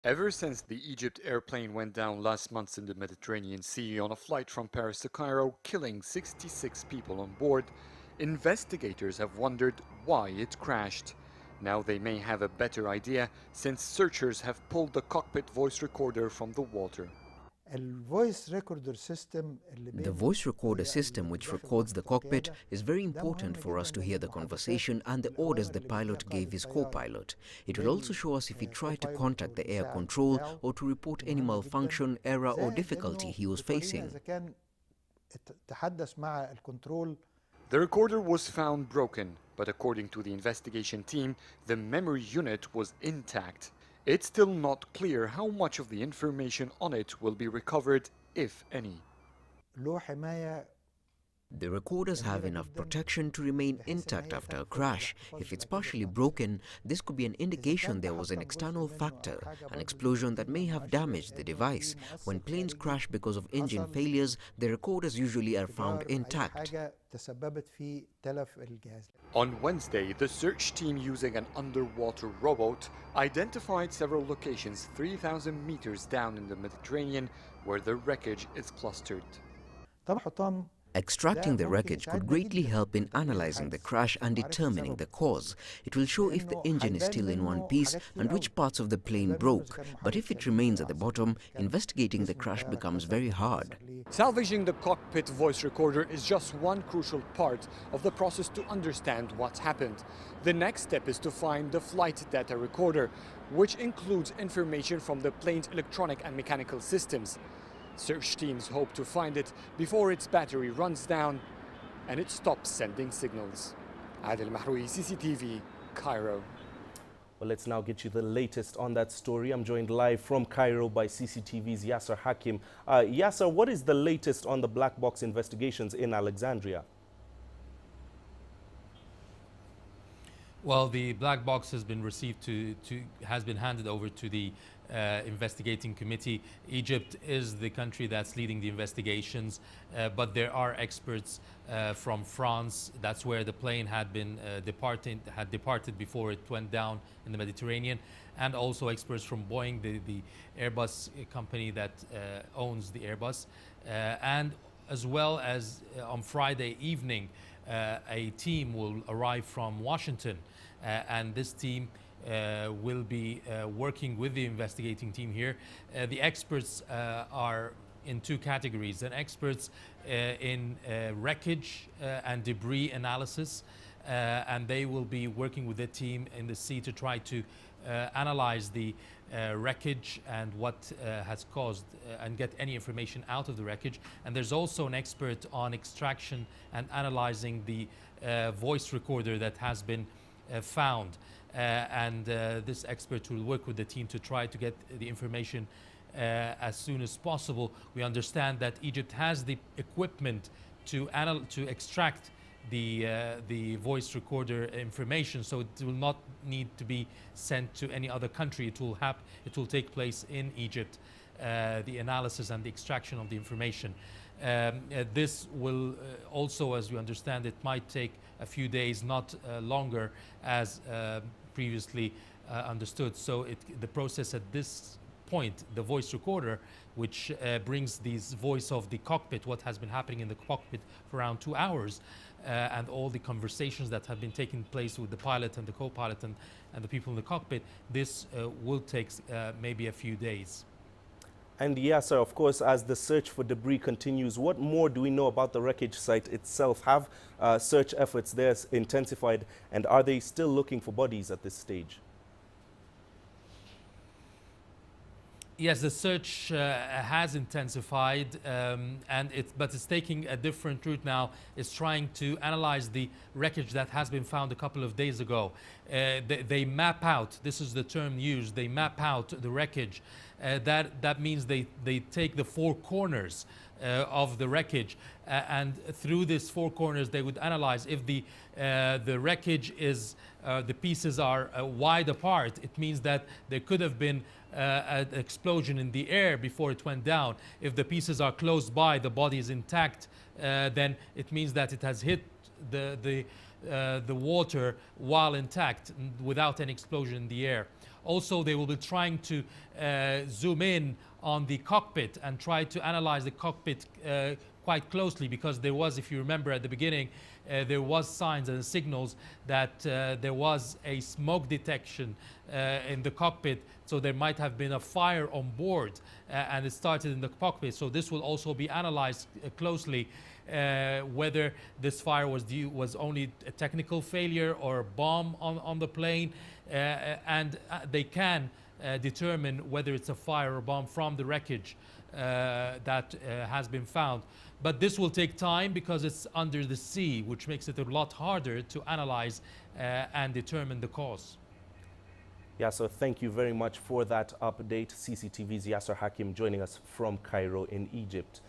Ever since the Egypt airplane went down last month in the Mediterranean Sea on a flight from Paris to Cairo, killing 66 people on board, investigators have wondered why it crashed. Now they may have a better idea since searchers have pulled the cockpit voice recorder from the water. الفويس ريكوردر سيستم اللي The بين voice recorder system, which داخل records غرفة the cockpit, القيادة is very ده important مهم for us جدا to hear لأن the المحادثات conversation and the orders والأوامر the اللي بيديها pilot قائد gave his الطيارة co-pilot. It will also show us if he tried to contact the air والمساعد control بتاعه or to report any مهمة جدا malfunction, error or زائد difficulty إنه he was بتورينا facing. إذا كان تحدث مع الكنترول. The recorder was found broken, but according to the investigation team, the memory unit was intact. It's still not clear how much of the information on it will be recovered, if any. له حماية The recorders have enough protection to remain intact after a crash. If it's partially broken, this could be an indication there was an external factor, an explosion that may have damaged the device. When planes crash because of engine failures, the recorders usually are found intact. حاجة تسببت في تلف الجهاز. On Wednesday, the search team using an underwater rowboat identified several locations 3,000 meters down in the Mediterranean where the wreckage is clustered. طبعا حطام Extracting the wreckage could greatly help in analyzing the crash and determining the cause. It will show if the engine is still in one piece and which parts of the plane broke. But if it remains at the bottom, investigating the crash becomes very hard. Salvaging the cockpit voice recorder is just one crucial part of the process to understand what's happened. The next step is to find the flight data recorder, which includes information from the plane's electronic and mechanical systems. Search teams hope to find it before its battery runs down and it stops sending signals. Adel Mahrouky, CCTV, Cairo. Well, let's now get you the latest on that story. I'm joined live from Cairo by CCTV's Yasser Hakim. Yasser, what is the latest on the black box investigations in Alexandria? Well, the black box has been has been handed over to the investigating committee. Egypt is the country that's leading the investigations, but there are experts from France. That's where the plane had departed before it went down in the Mediterranean, and also experts from Boeing, the Airbus company that owns the Airbus, and as well as on Friday evening, a team will arrive from Washington, and this team will be working with the investigating team here. The experts are in two categories: an experts in wreckage and debris analysis, and they will be working with the team in the sea to try to analyze the wreckage and what has caused and get any information out of the wreckage. And there's also an expert on extraction and analyzing the voice recorder that has been found. This expert will work with the team to try to get the information as soon as possible. We understand that Egypt has the equipment to extract the voice recorder information, so it will not need to be sent to any other country. It will take place in Egypt, the analysis and the extraction of the information. This will also, as we understand, it might take a few days, not longer as previously understood. So the process at this point, the voice recorder, which brings this voice of the cockpit, what has been happening in the cockpit for around 2 hours, and all the conversations that have been taking place with the pilot and the co-pilot and the people in the cockpit, this will take maybe a few days. And Yasser, of course, as the search for debris continues, what more do we know about the wreckage site itself? Have search efforts there intensified, and are they still looking for bodies at this stage? Yes, the search has intensified, but it's taking a different route now. It's trying to analyze the wreckage that has been found a couple of days ago. They map out, this is the term used, they map out the wreckage. That means they take the four corners of the wreckage, and through these four corners they would analyze if the wreckage is the pieces are wide apart. It means that there could have been an explosion in the air before it went down. If the pieces are close by, the body is intact, then it means that it has hit the water while intact, without an explosion in the air. Also, they will be trying to zoom in on the cockpit and try to analyze the cockpit quite closely, because there was, if you remember at the beginning, there was signs and signals that there was a smoke detection in the cockpit, so there might have been a fire on board, and it started in the cockpit. So this will also be analyzed closely, whether this fire was only a technical failure or a bomb on the plane, and they can determine whether it's a fire or bomb from the wreckage that has been found. But this will take time because it's under the sea, which makes it a lot harder to analyze and determine the cause. Yeah, so thank you very much for that update. CCTV's Yasser Hakim joining us from Cairo in Egypt.